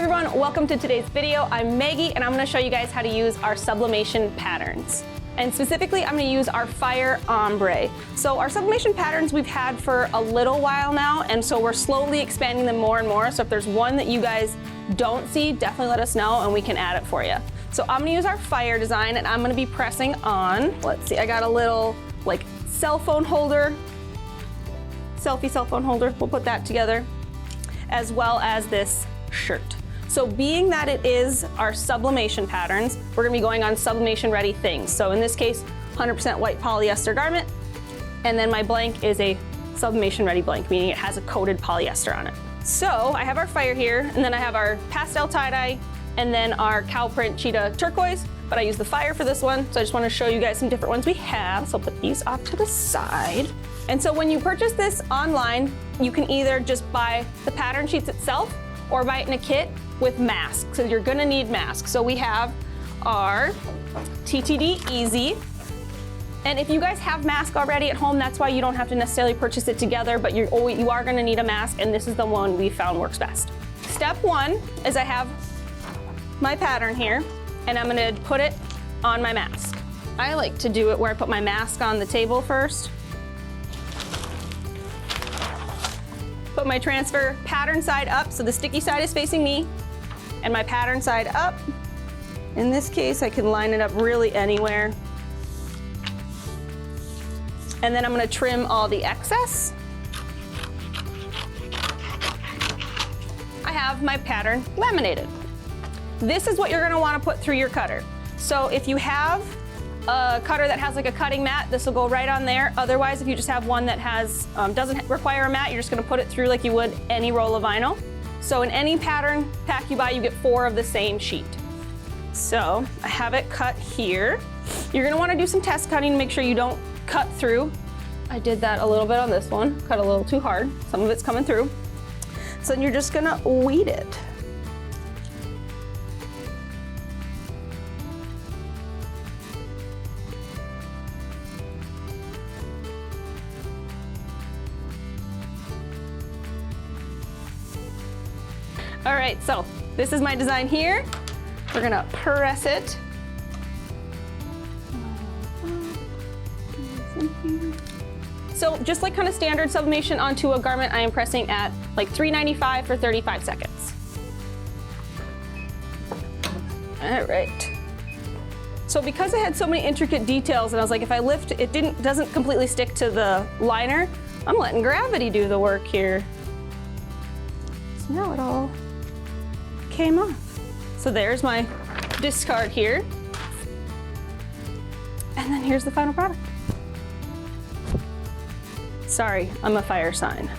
everyone, welcome to today's video. I'm Maggie and I'm going to show you guys how to use our sublimation patterns. And specifically, I'm going to use our fire ombre. So our sublimation patterns we've had for a little while now, and so we're slowly expanding them more and more. So if there's one that you guys don't see, definitely let us know and we can add it for you. So I'm going to use our fire design and I'm going to be pressing on, let's see, I got a little like cell phone holder, selfie cell phone holder. We'll put that together, as well as this shirt. So being that it is our sublimation patterns, we're gonna be going on sublimation ready things. So in this case, 100% white polyester garment. And then my blank is a sublimation ready blank, meaning it has a coated polyester on it. So I have our fire here, and then I have our pastel tie-dye, and then our cow print cheetah turquoise, but I use the fire for this one. So I just wanna show you guys some different ones we have. So I'll put these off to the side. And so when you purchase this online, you can either just buy the pattern sheets itself or buy it in a kit with masks. So you're gonna need masks. So we have our TTD Easy. And if you guys have masks already at home, that's why you don't have to necessarily purchase it together, but you are gonna need a mask, and this is the one we found works best. Step one is I have my pattern here, and I'm gonna put it on my mask. I like to do it where I put my mask on the table first. Put my transfer pattern side up, so the sticky side is facing me, and my pattern side up. In this case, I can line it up really anywhere. And then I'm gonna trim all the excess. I have my pattern laminated. This is what you're gonna wanna put through your cutter. So if you have a cutter that has like a cutting mat, this will go right on there. Otherwise, if you just have one that has doesn't require a mat, you're just gonna put it through like you would any roll of vinyl. So in any pattern pack you buy, you get 4 of the same sheet. So I have it cut here. You're gonna wanna do some test cutting to make sure you don't cut through. I did that a little bit on this one, cut a little too hard. Some of it's coming through. So then you're just gonna weed it. All right, so this is my design here. We're gonna press it. So just like kind of standard sublimation onto a garment, I am pressing at like 395 for 35 seconds. All right. So because I had so many intricate details and I was like, if I lift, it doesn't completely stick to the liner, I'm letting gravity do the work here. So now it all came off. So there's my discard here. And then here's the final product. Sorry, I'm a fire sign.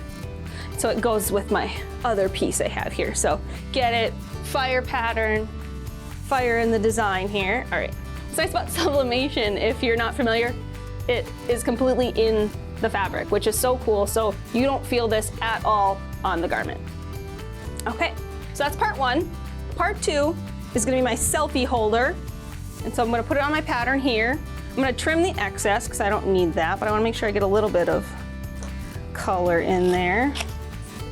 So it goes with my other piece I have here. So get it, fire pattern, fire in the design here. All right, what's nice about sublimation, if you're not familiar, it is completely in the fabric, which is so cool. So you don't feel this at all on the garment. Okay, so that's part one. Part two is gonna be my selfie holder. And so I'm gonna put it on my pattern here. I'm gonna trim the excess because I don't need that, but I wanna make sure I get a little bit of color in there.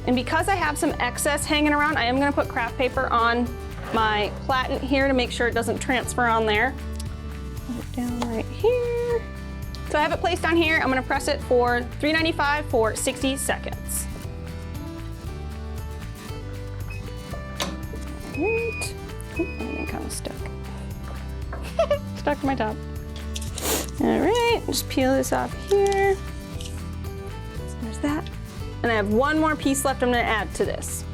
And because I have some excess hanging around, I am gonna put craft paper on my platen here to make sure it doesn't transfer on there. Put it down right here. So I have it placed on here. I'm gonna press it for 395 for 60 seconds. Right. Oh, I'm kind of stuck. Stuck to my top. All right, just peel this off here. So there's that. And I have one more piece left I'm gonna add to this.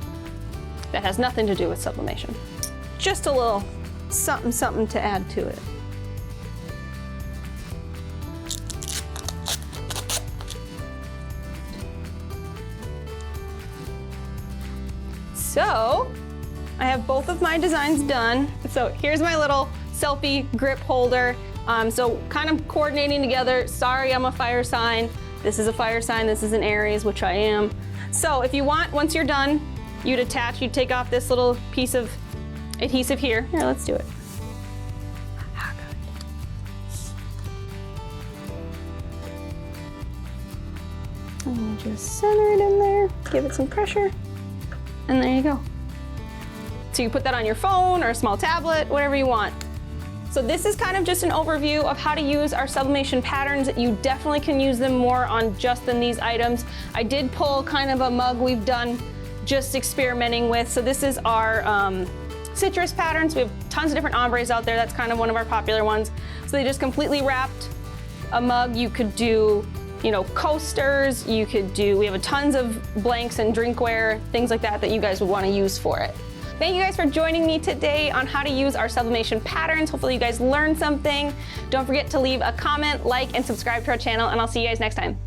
That has nothing to do with sublimation. Just a little something to add to it. So, I have both of my designs done. So here's my little selfie grip holder. So kind of coordinating together. Sorry, I'm a fire sign. This is a fire sign, this is an Aries, which I am. So if you want, once you're done, you'd take off this little piece of adhesive here. Here, let's do it. And just center it in there, give it some pressure, and there you go. So So you can put that on your phone or a small tablet, whatever you want. So this is kind of just an overview of how to use our sublimation patterns. You definitely can use them more on just than these items. I did pull kind of a mug we've done just experimenting with. So this is our citrus patterns. We have tons of different ombres out there. That's kind of one of our popular ones. So they just completely wrapped a mug. You could do, you know, coasters. You could do, we have tons of blanks and drinkware, things like that that you guys would want to use for it. Thank you guys for joining me today on how to use our sublimation patterns. Hopefully you guys learned something. Don't forget to leave a comment, like, and subscribe to our channel, and I'll see you guys next time.